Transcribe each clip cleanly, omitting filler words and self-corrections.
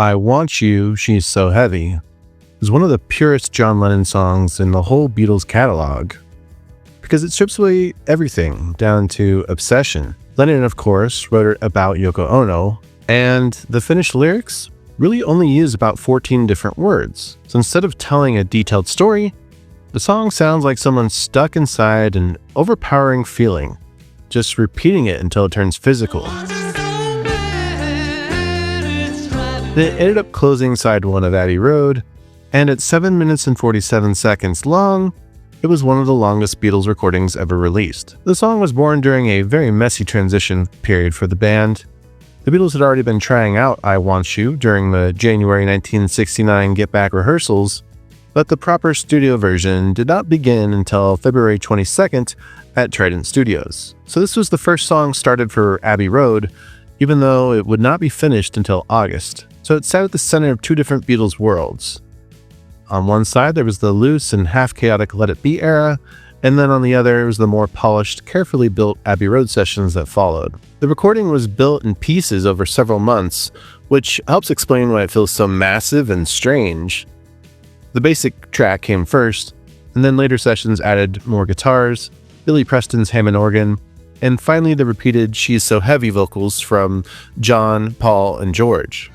I Want You, She's So Heavy is one of the purest John Lennon songs in the whole Beatles catalog, because it strips away everything down to obsession. Lennon, of course, wrote it about Yoko Ono, and the finished lyrics really only use about 14 different words. So instead of telling a detailed story, the song sounds like someone stuck inside an overpowering feeling, just repeating it until it turns physical. It ended up closing side 1 of Abbey Road, and at 7 minutes and 47 seconds long, it was one of the longest Beatles recordings ever released. The song was born during a very messy transition period for the band. The Beatles had already been trying out I Want You during the January 1969 Get Back rehearsals, but the proper studio version did not begin until February 22nd at Trident Studios. So this was the first song started for Abbey Road, even though it would not be finished until August. So it sat at the center of two different Beatles worlds. On one side, there was the loose and half-chaotic Let It Be era, and then on the other was the more polished, carefully built Abbey Road sessions that followed. The recording was built in pieces over several months, which helps explain why it feels so massive and strange. The basic track came first, and then later sessions added more guitars, Billy Preston's Hammond organ, and finally the repeated She's So Heavy vocals from John, Paul, and George.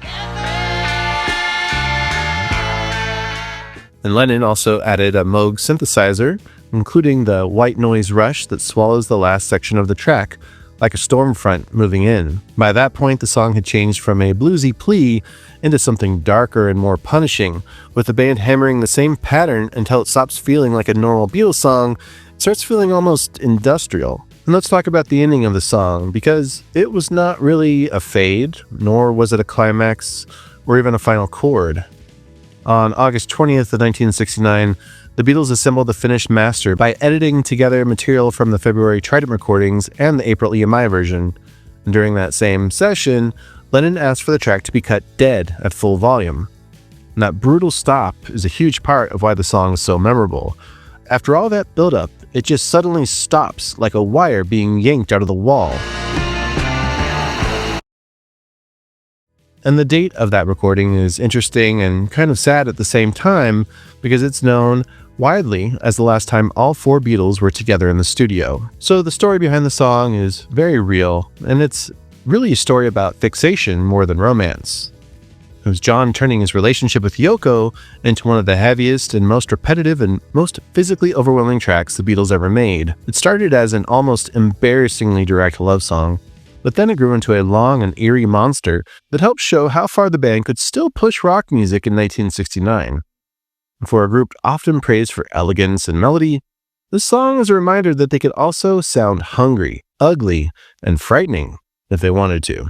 And Lennon also added a Moog synthesizer, including the white noise rush that swallows the last section of the track, like a storm front moving in. By that point, the song had changed from a bluesy plea into something darker and more punishing, with the band hammering the same pattern until it stops feeling like a normal Beatles song. It starts feeling almost industrial. And let's talk about the ending of the song, because it was not really a fade, nor was it a climax, or even a final chord. On August 20th of 1969, the Beatles assembled the finished master by editing together material from the February Trident recordings and the April EMI version. And during that same session, Lennon asked for the track to be cut dead at full volume. And that brutal stop is a huge part of why the song is so memorable. After all that buildup, it just suddenly stops like a wire being yanked out of the wall. And the date of that recording is interesting and kind of sad at the same time, because it's known widely as the last time all four Beatles were together in the studio. So the story behind the song is very real, and it's really a story about fixation more than romance. It was John turning his relationship with Yoko into one of the heaviest and most repetitive and most physically overwhelming tracks the Beatles ever made. It started as an almost embarrassingly direct love song, but then it grew into a long and eerie monster that helped show how far the band could still push rock music in 1969. For a group often praised for elegance and melody, this song is a reminder that they could also sound hungry, ugly, and frightening if they wanted to.